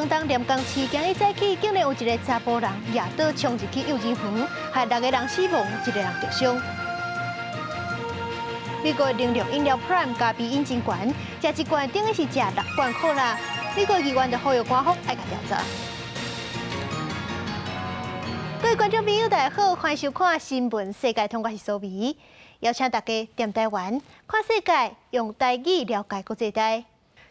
广东廉江市今日早起，竟然有一个查甫人夜倒冲入去幼儿园，害6个人死亡，1个人受伤。美国能量饮料 Prime 咖啡因真悬，食一罐等于是食6罐可乐。美国议员就呼吁官方爱甲调查。各位观众朋友，大家好，欢迎收看《新闻世界通》，我是苏眉，邀请大家踮台湾看世界，用台语了解国际台。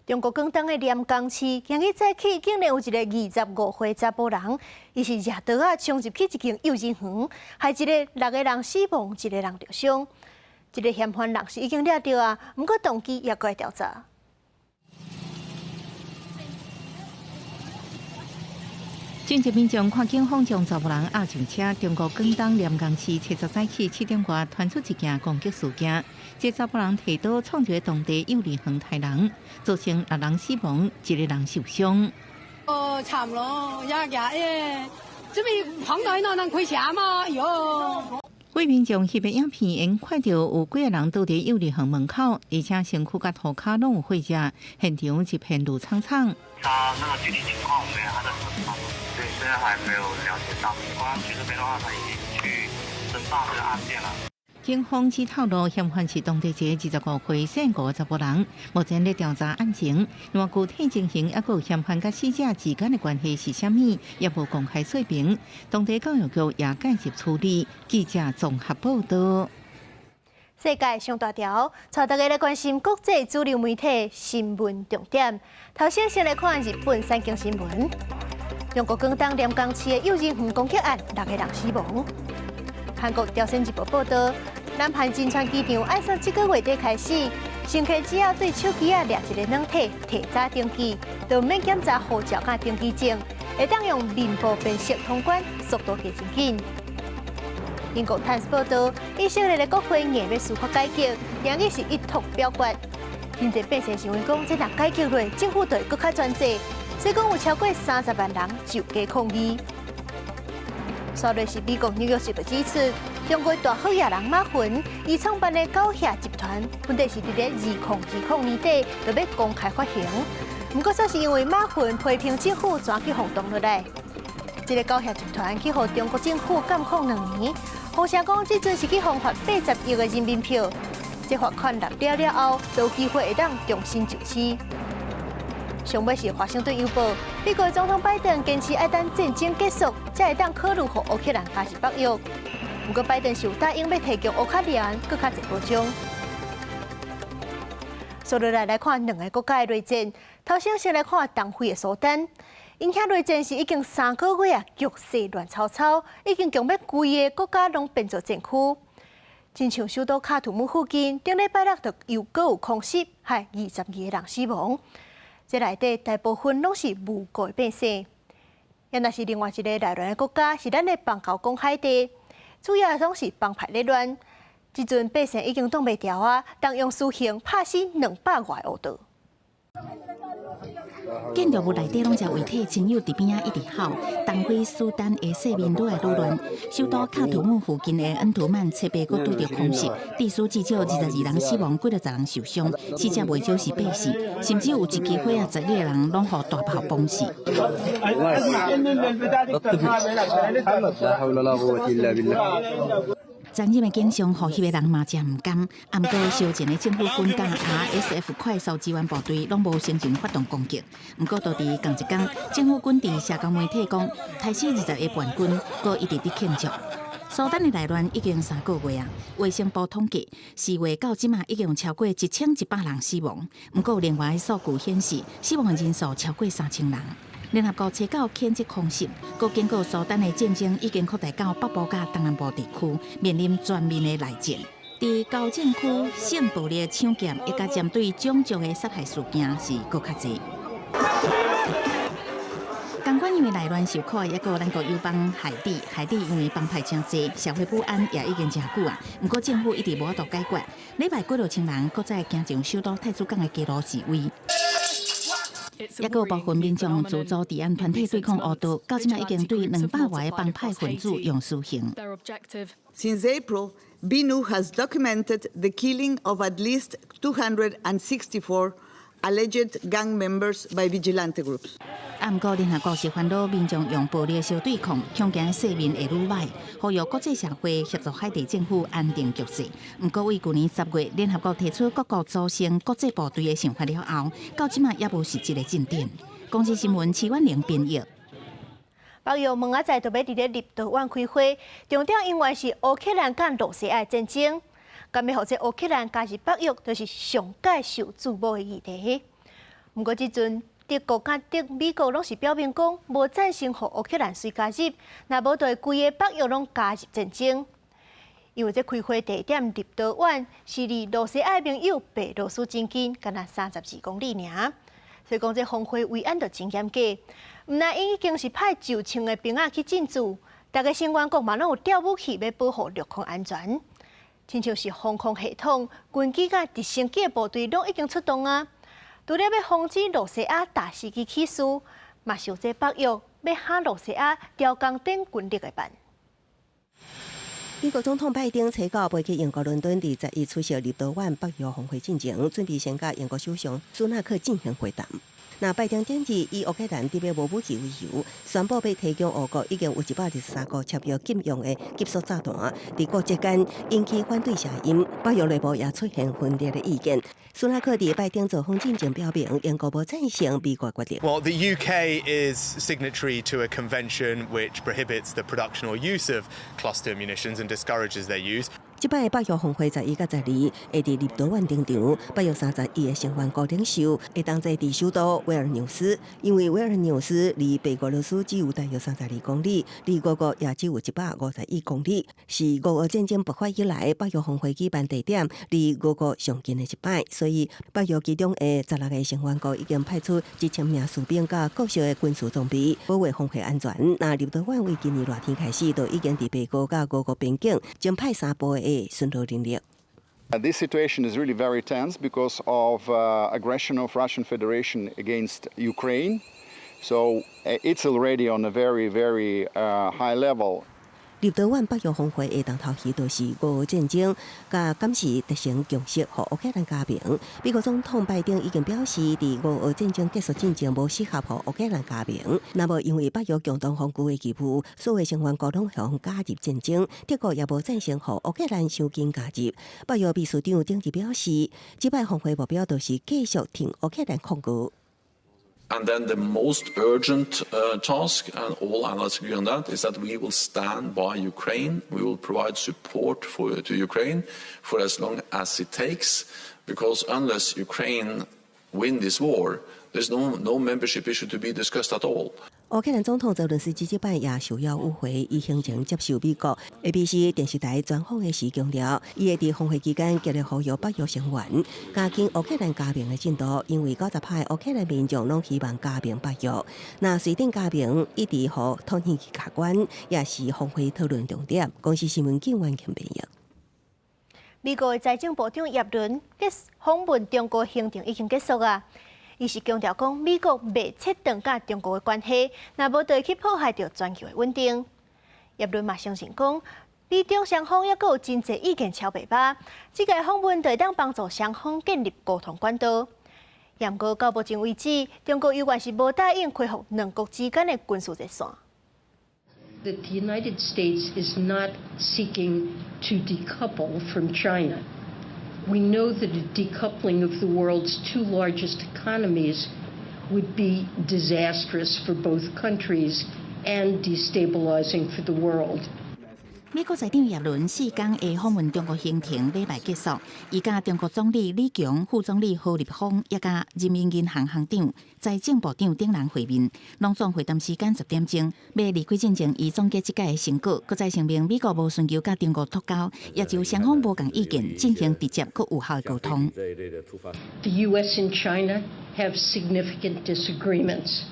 中国广东的廉江市今日早起，竟然有一个25岁查甫人，伊是夜倒冲入去一间幼儿园，害6个人死亡，1个人受伤。这个嫌犯人是已经抓到啊，不过动机也在调查。政治民众看警方将查甫人押上车，中国广东廉江市7早起7点外传出一件攻击事件，这查甫人提刀创一个当地幼儿园杀人，造成6人死亡，1个人受伤。哦，惨咯，耶，这边旁台哪能开车嘛？哟。为民众翕的影片，因看到有几个人倒伫幼儿园门口，而且身躯甲涂骹拢有血迹，现场一片怒苍苍。他那个具体情况我们他的核查，对，现在还没有了解到。公安局这边的话，他已经去侦办这个案件了。警方只透露，嫌犯是当地一个25岁姓吴查甫人，目前在调查案情。另具体情形，还有嫌犯甲死者之间的关系是啥物，也无公开说明。当地教育局也介入处理。记者综合报道。世界上大条，带大家来关心国际主流媒体新闻重点。头先来看日本三经新闻：中国广东廉江市的幼儿园攻击案，6个人死亡。韩国朝鲜日报报道，南韩金川机场爱上这个月底开始，乘客只要对手机掠一个软体，提早登记，就免检查护照甲登记证，会当用面部辨识通关，速度加真紧。英国《Times》报道，以色列的国会硬要司法改革，仍然是一通表决。真侪百姓认为讲，这若改革落，政府就会更加专制，所以讲有超过30万人就家抗议。昨日是美国纽约市的指出，中国大好野人马云，伊创办的高协集团，本来是伫咧2020年底就要公开发行，不过却是因为马云批评政府全去轰动落来。这个高协集团去互中国政府监控2年，风声讲这阵是去罚80亿的人民票，这罚款落了后，就有机会会当重新就市。上尾是华盛顿邮报，美国总统拜登坚持要等战争结束，才会当考虑互乌克兰加入北约。不过拜登是有答应要提供乌克兰更加侪保障。所以来看2个国家的内战，头先来看东非的苏丹，因遐内战是已经3个月啊，局势乱糟糟，已经强要规个国家拢变做战区。亲像首都卡图姆附近，顶礼拜六就又搁有空袭，害22个人死亡。这内底大部分拢是无辜的百姓，也那是另外一个内乱的国家，是咱的邦交公海地，主要拢是帮派内乱。即阵百姓已经挡袂牢啊，当用私刑拍死200外恶徒。建筑物内底拢是遗体，亲友伫边仔一直哭。东非苏丹的世面愈来愈乱，首都卡图姆附近的恩图曼侧边阁拄着空袭，地数至少22人死亡，几10人受伤，死者袂少是百姓，甚至有1支火啊，12个人拢互大炮崩死。残忍的景象，互迄个人嘛真唔甘。啊，毋过烧前的政府军甲 RSF 快速支援部队拢无先前发动攻击。毋过，到伫同一天，政府军伫社交媒体讲，开始20个叛军，阁一直伫庆祝。苏丹的内乱已经3个月啊，卫生部统计，4月到即马已经有超过1100人死亡。毋过，另外的数据显示，死亡的人数超过3000人。联合国初稿谴责空袭，阁经过苏丹的战争已经扩大到北部甲东南部地区，面临全面的内战。伫高政区，性暴力、抢劫，一甲针对种族的杀害事件是阁较侪。同款因为内乱受苦的，还有咱国友邦海地，海地因为帮派真侪，社会不安也已经真久啊。不过政府一直无法度解决，礼拜几6000人搁再行上首都太子港的街路示威。也有部分民众自组治安团体对抗恶徒，到今已经对200外的帮派分子用私刑。Since April, BNU has documented the killing of at least 264 alleged gang members by vigilante groups. 不过，联合国是烦恼民众用暴力相对抗，恐惊世面会愈歹，呼吁国际社会协助海地政府安定局势。不过，为去年10月联合国提出各国组成国际部队的想法了后，到即卖也无实质的进展。公司新闻齐婉玲编译。北约明仔载就要伫咧立陶宛开会，重点因为是乌克兰甲罗西亚战争，敢要互这乌克兰加入北约，就是上界受注目的议题。不过，即阵德国甲美国拢是表明讲，无赞成互乌克兰随加入，若无就会规个北约拢加入战争。因为这开会地点立陶宛是离罗西亚盟友白罗斯真近，敢若32公里尔，所以讲这峰会维安就真严格。毋但已经是派9000个兵仔去进驻，大家成员国嘛拢有调武器要保护陆空安全，亲像是防空系统、军机甲直升机的部队拢已经出动啊。除了要防止罗西亚大司机起事，嘛是有这北约要喊罗西亚调降等军力的办。美国总统拜登初到飞去英国伦敦，21出席立陶宛北约峰会进程，准备先甲英国首相苏纳克进行会谈。那拜登点日以乌克兰伫要无武器为由，宣布要提供俄国已经有123个插有禁用的急速炸弹，伫国际间引起反对声音。北约内部也出现分裂的意见。苏纳克伫拜登造访进前表明，英国无赞成美国决定。Well, the UK is signatory to a convention which prohibits the production or use of cluster munitions and discourages their use. 即摆北约峰会11到12会伫立陶宛登场，北约31个成员国领袖会同在伫首都维尔纽斯，因为维尔纽斯离白俄罗斯只有大约32公里，离俄国也只有151公里，是俄俄战争爆发以来北约峰会举办地点离俄国上近的一摆，所以北约其中的16个成员国已经派出1000名士兵甲各式的军事装备保卫峰会安全。那立陶宛为今年热天开始，就已经伫白俄甲俄国边境将派3部的巡逻能力。This situation is really very tense because of aggression of Russian Federation against Ukraine. So it's already on a very, very high level. 立陶宛北约峰会的重头戏就是俄乌战争，甲感谢达成共识，互乌克兰加平。美国总统拜登已经表示，伫俄乌战争结束进程无适合互乌克兰加平。那么因为北约共同防御的义务，所有成员国拢向加入战争，德国也无赞成互乌克兰伤紧加入。北约秘书长顶日表示，即摆峰会目标就是继续挺乌克兰抗俄。And then the most urgent task, and all analysts agree on that, is that we will stand by Ukraine. We will provide support to Ukraine for as long as it takes, because unless Ukraine win this war, there's no membership issue to be discussed at all. 乌克兰总统泽伦斯基即摆也受邀赴会，伊行前接受美国 ABC 电视台专访的时强调，伊会伫峰会期间极力呼吁北约成员加紧乌克兰加盟的进度，因为90%的乌克兰民众拢希望加盟北约。那随定加盟一直互通信期卡关，也是峰会讨论重点。公司新闻景完全编译。美国的财政部长耶伦访问中国行程已经结束啊。伊是强调讲，美国袂切断甲中国的关系，若无就会去破坏着全球的稳定。耶伦嘛相信讲，美中双方抑阁有真侪意见超白吧，这个访问就会当帮助双方建立沟通管道。不过到目前为止，中国永远是无答应恢复两国之间的军事热线。That the United States is not seeking to decouple from China. We know that a decoupling of the world's two largest economies would be disastrous for both countries and destabilizing for the world. 美国财长耶伦4天的访问中国行程礼拜结束，伊甲中国总理李强、副总理何立峰，也甲人民银行行长、财政部长等人会面。拢总会谈时间10点钟。要离开进前，伊总结即届的成果，搁再声明美国无寻求甲中国脱钩，也就双方无共意见进行直接佮有效的沟通。The U.S. and China have significant disagreements.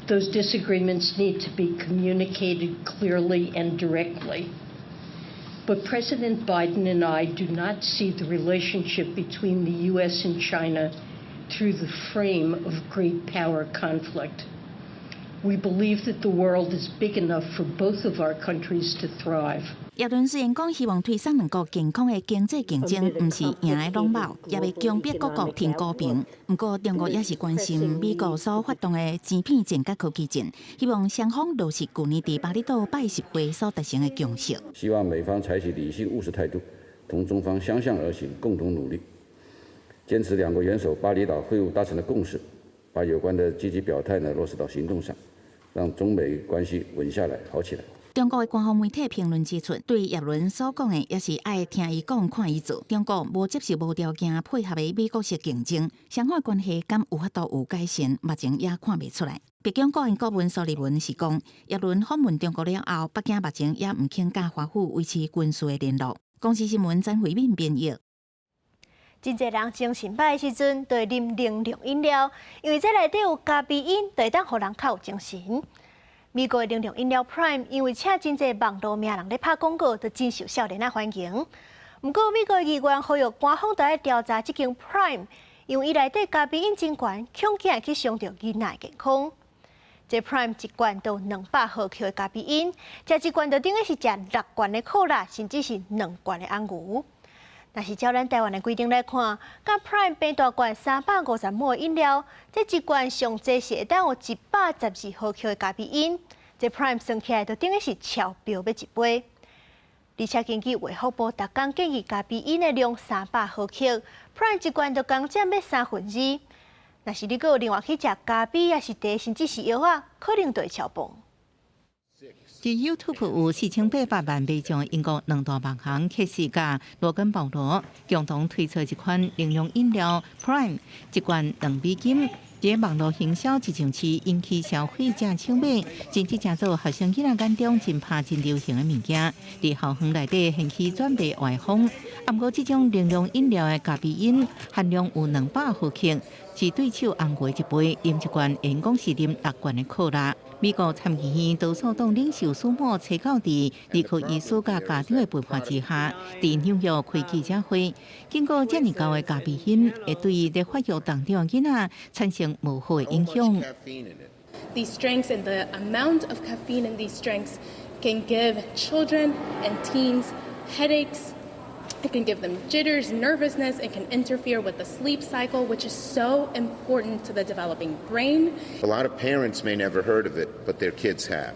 Those disagreements need to be communicated clearly and directly. But President Biden and I do not see the relationship between the U.S. and China through the frame of great power conflict. We believe that the world is big enough for both of our countries to thrive. 耶伦虽然讲希望推动两国健康的经济竞争，唔是赢的拢卯，也要强逼各国挺公平。不过，中国也是关心美国所发动的晶片战甲科技战，希望双方落实去年伫巴厘岛拜习会所达成的共识。希望美方采取理性务实态度，同中方相向而行，共同努力，坚持两国元首巴厘岛会晤达成的共识，把有关的积极表态落实到行动上。让中美关系稳下来、好起来。中国的官方媒体评论指出，对叶伦所讲的，也是爱听伊讲、看伊做。中国无接受无条件配合的美国式竞争，双方关系敢有法度有改善，目前也看不出来。北京国安顾问苏立文是讲，叶伦访问中国了后，北京目前也唔肯甲华府维持军事的联络。公司新闻张惠敏编译。真侪人精神歹的时阵，就会啉冷量饮料，因为这内底有咖啡因，就会当互人较有精神。美国的冷量饮料 Prime 因为请真侪网络名人咧拍广告，就真受少年仔欢迎。不过美国议员呼吁官方要调查这间 Prime， 因为伊内底咖啡因真悬，恐惊会去伤到囡仔健康。这 Prime 一罐都有200毫克的咖啡因，食一罐就等于是食6罐的可乐，甚至是2罐的红牛。但是照咱台湾的规定来看，甲 Prime 变大罐350ml的饮料，这一罐上济是会当有112毫克的咖啡因，这 Prime 算起来就等于是超标要一杯。而且根据卫福部逐工建议咖啡因的量300毫克 ，Prime 一罐就刚占要2/3。若是你阁有另外去食咖啡，也是茶，甚至是药啊，可能就会超磅。伫 YouTube 有4800万美将英国两大网红克士甲罗根保罗共同推出一款营养饮料 Prime， 一罐$2。伫网络行销一上市，引起消费者抢买，甚至成做学生囡仔眼中真拍真流行的物件。伫校园内底掀起转卖外风。不过，这种营养饮料的咖啡因含量有200毫克，是对手红过一杯，饮一罐因讲是啉6罐的可乐。美国参议院多数党领袖苏莫找到伫理科医师甲家长的陪伴之下，伫纽约开记者会。经过这么高的咖啡因，会对在发育当中的囡仔产生无好的影响。These drinks and the amount of caffeine in these drinks can give children and teens headaches. It can give them jitters, nervousness. It can interfere with the sleep cycle, which is so important to the developing brain. A lot of parents may never heard of it, but their kids have,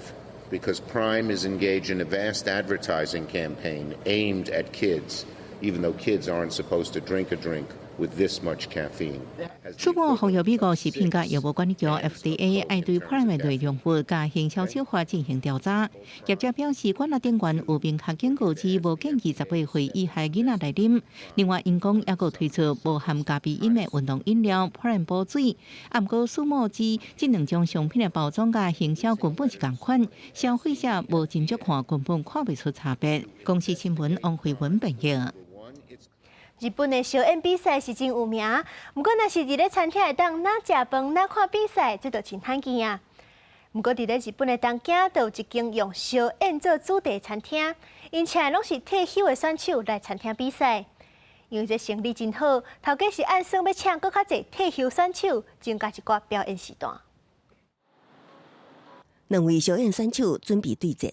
because Prime is engaged in a vast advertising campaign aimed at kids, even though kids aren't supposed to drink a drink with this much caffeine. 苏莫呼吁美国食品甲药物管理局 FDA 爱对 Prime 的用户甲行销手法进行调查。业者表示，管内顶悬有明确警告指无建议18岁以下囡仔来啉。另外，因讲也佫推出无含咖啡因的运动饮料 Prime 补水。不过，苏莫指这两种商品的包装甲行销根本是同款，消费者无斟酌看根本看不出差别。公司新闻王慧文报道。日本的小宴比赛是真有名，不过若是伫咧餐厅会当哪食饭哪看比赛，这就真罕见啊。不过伫咧日本的东京，就有一间用小宴做主题的餐厅，因请的拢是退休的选手来餐厅比赛。因为这生意真好，头家是按算要请搁较侪退休选手，增加一寡表演时段。两位小宴选手准备对战。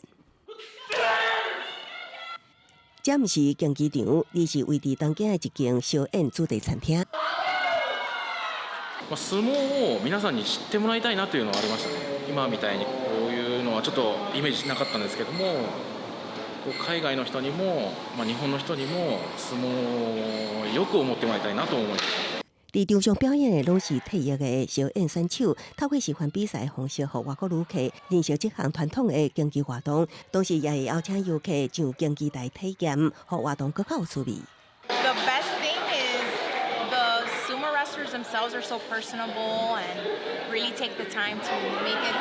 这毋是竞技场，而是位伫东京的一间小宴主題餐厅。相撲を皆さんに知ってもらいたいなというのはありましたね。今みたいにこういうのはちょっとイメージしなかったんですけども、海外の人にも、日本の人にも相撲をよく思ってもらいたいなと思いました。伫场上表演的拢是退役的小宴选手，透过示范比赛方式，互外国旅客认识这项传统的竞技活动，同时也会邀请游客上竞技台体验，互活动更较有趣味。The best thing is the sumo wrestlers themselves are so personable and really take the time to make it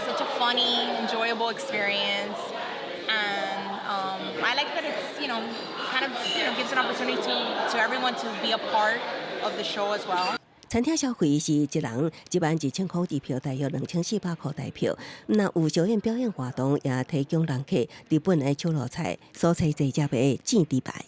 such a funny, enjoyable experience. And I like that it's kind of gives an opportunity to everyone to be a part of the show as well. 餐厅消费是一人11000块支票，大约2400块台票。那有小宴表演活动，也提供人客日本的手路菜、蔬菜制作的煎猪排。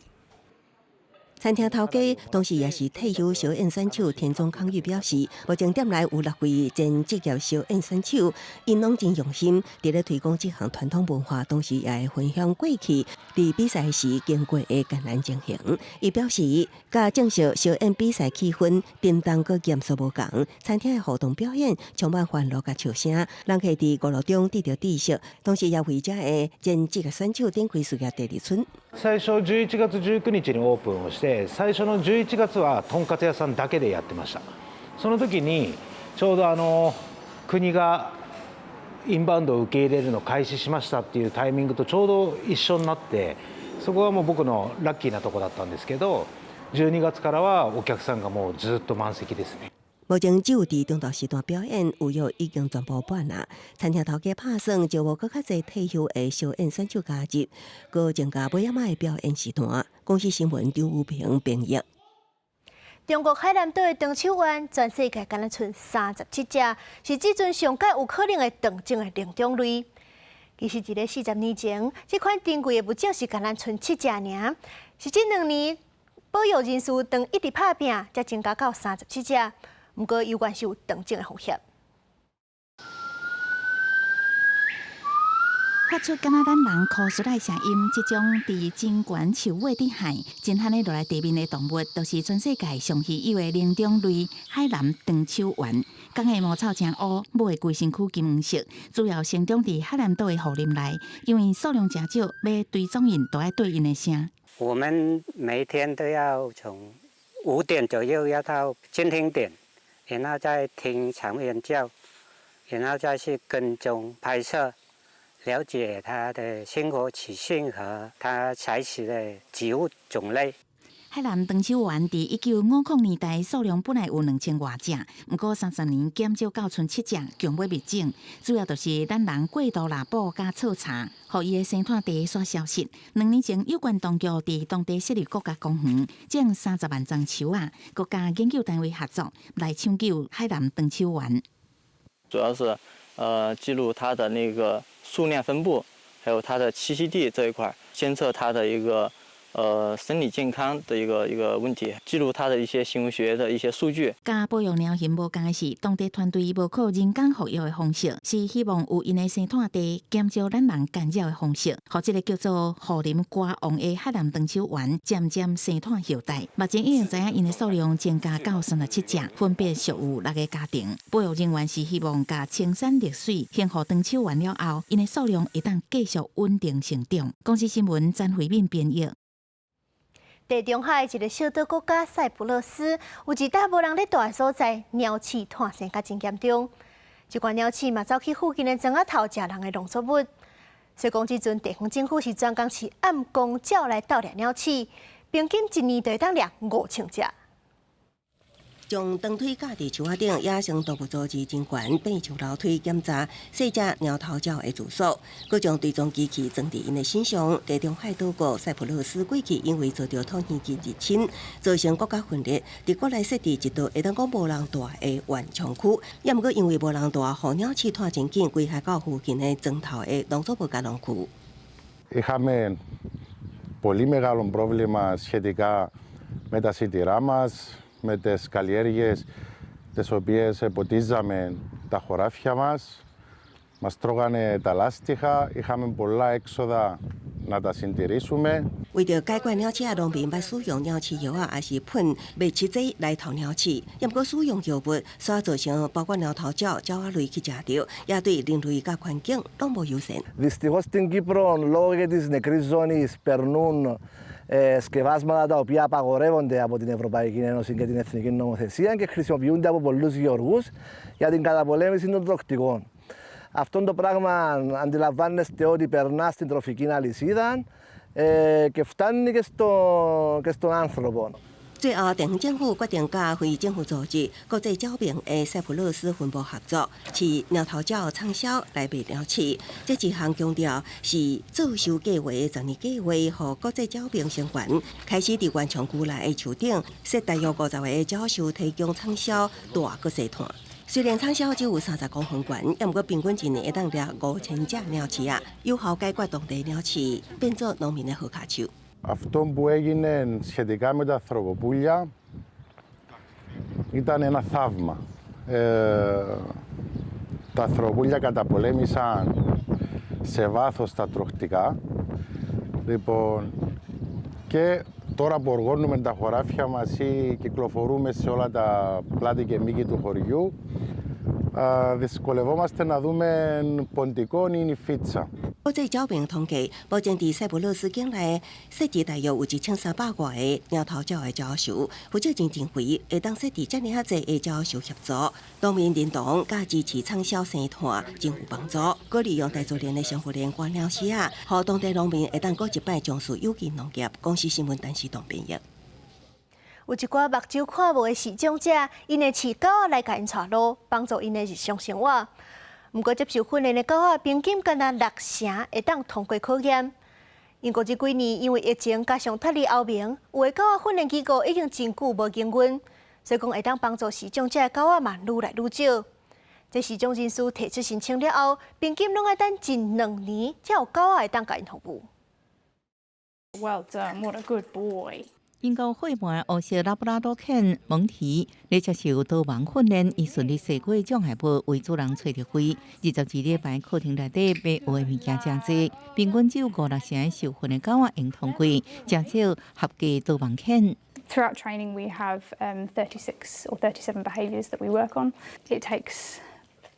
餐厅头家，同时也是退休小演选手田中康裕表示，目前店内有6位前职业小演选手，因拢真用心，伫咧推广这项传统文化，同时也会分享过去伫比赛时经过的艰难情形。伊表示，甲正式小演比赛气氛叮当佮严肃无共，餐厅的互动表演充满欢乐甲笑声，人可伫娱乐中得到知識，同時也為這的前職業選手展開事業第2春。最初11月19日にオープンをして、最初の11月はとんかつ屋さんだけでやってました。その時にちょうど国がインバウンドを受け入れるのを開始しましたっていうタイミングとちょうど一緒になって、そこがもう僕のラッキーなとこだったんですけど、12月からはお客さんがもうずっと満席ですね。目前只有伫中昼時段表演，有約已經全部辦啦。餐廳頭家拍算招募更較濟退休的小演選手加入，佮增加每一擺的表演時段。公司新聞張武平評譯。中國海南島的長手灣，全世界敢若剩37隻，是至尊上界有可能會斷種的靈長類。其實，一個40年前，這款珍貴的物種是敢若剩7隻爾，是這2年保育人士當一直拍拼，才增加到37隻。不過，有關是有斷種的風險。發出敢若咱人哭出來聲音，這種佇真懸樹尾底海，真罕的落來地面的動物，都是全世界上稀有的靈長類海南長手灣。講的毛草正烏，母的規身軀金黃色，主要生長佇海南島的雨林內，因為數量真少，要追蹤因都要對因的聲。我們每天都要從5點左右要到監聽點，然後再聽長猿叫，然後再去跟蹤拍攝。了解它的生活習性和它採取的植物種類。海南長手灣伫1950年代數量本來有2000多隻，不過30年減少到剩7隻，強要滅種。主要就是咱人過度濫捕加採茶，互伊的生態地所消失。2年前，有關當局伫當地設立國家公園，種30萬樟樹啊，國家研究單位合作來搶救海南長手灣。主要是記錄它的那個數量分布，還有它的棲息地這一塊，監測它的一個生理健康的一個問題，記錄它的一些行為學的一些數據。甲保育鳥禽無共的是，當地團隊無靠人工復育的方式，是希望有因的生態地減少咱人干擾的方式，互這個叫做雨林瓜王的海南長手灣漸漸生態後代。目前已經知影因的數量增加到37隻，分別屬有6個家庭。保育人員是希望甲青山綠水幸福長手灣了後，因的數量會當繼續穩定成長。公司新聞詹慧敏編譯。地中海一個小島國家塞浦路斯，有一大無人咧住的所在，鳥鼠誕生甲真嚴重。一群鳥鼠嘛走去附近的莊仔頭食人的農作物，所以講即陣地方政府是專工是按公鳥來盜獵鳥鼠，平均1年就會當獵5000隻。將長腿架佇樹仔頂，野生動物組織真懸變樹樓梯檢查細隻鳥頭鳥的住所，佮將追蹤機器裝佇因的身上。地中海島國塞浦路斯過去因為遭到土耳其入侵，造成國家分裂，佇國內設置一道會當講無人住的緩衝區，也毋過因為無人住，互鳥鼠拖真緊，危害到附近的莊頭的農作物甲農區。Είχαμε πολύ μεγάλο πρόβλημα σχετικά με τα σιτηρά μας, με τις καλλιέργειες τις οποίες ποτίζαμε τα χωράφια μας, μας τρώγανε τα λάστιχα, είχαμε πολλά έξοδα να τα συντηρήσουμε. 為着解決鳥鼠啊，農民捌使用鳥鼠藥啊，還是噴滅鼠劑來逃鳥鼠，也毋過使用藥物，所造成包括鳥頭鳥、鳥仔類去食到，也對人類甲環境攏無友善。Δυστυχώς στην Κύπρο, λόγω της νεκρής ζώνης, περνούν σκευάσματα τα οποία απαγορεύονται από την Ευρωπαϊκή Ένωση και την Εθνική Νομοθεσία και χρησιμοποιούνται από πολλούς γεωργούς για την καταπολέμηση των τοκτικών. Αυτό το πράγμα αντιλαμβάνεστε ότι περνά στην τροφική αλυσίδα και φτάνει και στον άνθρωπο. 最後，地方政府決定甲非政府組織國際鳥鳴的塞浦路斯分部合作，飼鳥頭鳥暢銷來賣鳥鼠。這一項強調是造樹計劃的10年計劃，和國際鳥鳴相關，開始佇原廠區內的樹頂設大約50個鳥樹，提供暢銷大個社團。雖然暢銷只有30公分懸，也毋過平均一年會當獵5000隻鳥鼠啊，有效解決當地鳥鼠變做農民的好卡手。Αυτό που έγινε σχετικά με τα ανθρωποπούλια ήταν ένα θαύμα. Τα ανθρωποπούλια καταπολέμησαν σε βάθος τα τροχτικά. Λοιπόν, και τώρα που οργώνουμε τα χωράφια μας ή κυκλοφορούμε σε όλα τα πλάτη και μήκη του χωριού, δυσκολευόμαστε να δούμε ποντικό ή νηφίτσα. 国际招兵统计，目前伫塞浦路斯境内设置大约有1300外个鸟头鸟的鸟兽，负责真正肥，会当设置遮尔济的鸟兽协助，农民认同甲支持产销生产，真有帮助。佮利用大自然的相互连观鸟时啊，互当地农民会当过一摆重视有机农业。公司新闻陈时栋编译。有一寡目睭看无的视障者，因会饲狗仔来甲因带路，帮助因的日常生活。不过接受训练的狗仔平均敢若6成会当通过考验。英国这几年因为疫情加上脱离后面，有的狗仔训练机构已经真久无经营，所以讲会当帮助视障者的狗仔嘛愈来愈少。这视障人士提出申请了后，平均拢要等近2年，才有狗仔会当甲因服务。Well done, what a good boy. 英国会盘黑色拉布拉多犬蒙提，咧接受导盲训练，以顺利驶过障碍物为主人找着飞。22礼拜课程内底被学的物件真多，平均只有5-6成受训的狗仔用通过，真少合格导盲犬。Throughout training, we have 36 or 37 behaviours that we work on. It takes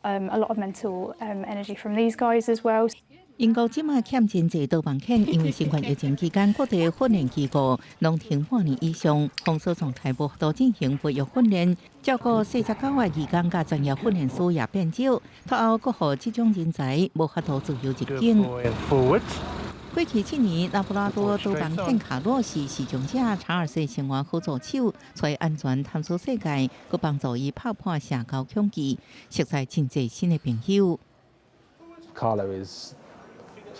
a lot of mental energy from these guys as well. 英国即马欠真济导盲犬，因为新冠疫情期间，各地训练机构拢停半年以上，封锁状态无法度进行培育训练，照顾细只狗的义工甲专业训练师也变少，拖后各互这种人才无法度自由入境。过去7年，拉布拉多导盲犬卡洛是视障者查尔斯生活辅助手，找安全探索世界，佮帮助伊拍破社交恐惧，识在真济新的朋友。Carlo is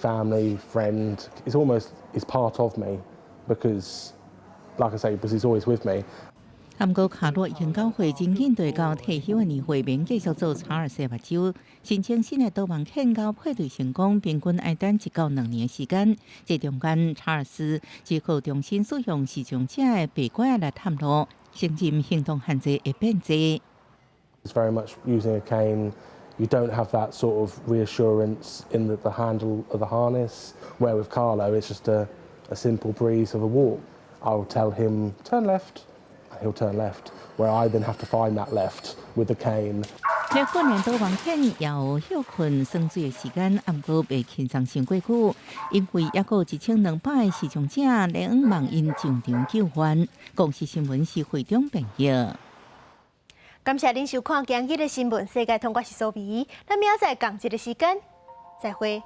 family, friend. It's almost is part of me because, like I say, because he's always with me. 不过卡洛研究会真紧对到退休的年会面继续做查尔斯目睭，申请新的导盲犬到配对成功，平均要等1到2年时间。这中间，查尔斯只好重新使用视障者的背拐来探路，承认行动限制会变多。It's very much using a cane. You don't have that sort of reassurance in the handle of the harness. Where with Carlo, it's just a simple breeze of a walk. I'll tell him turn left, and he'll turn left. Where I then have to find that left with the cane. 咧训练导盲犬也有休困耍水的时间，不过袂轻松伤过久，因为还有1200个视障者咧望因上场救援。公司新闻是会中编译。感谢您收看今日的新闻，世界通我是苏比，咱明仔载同一个时间再会。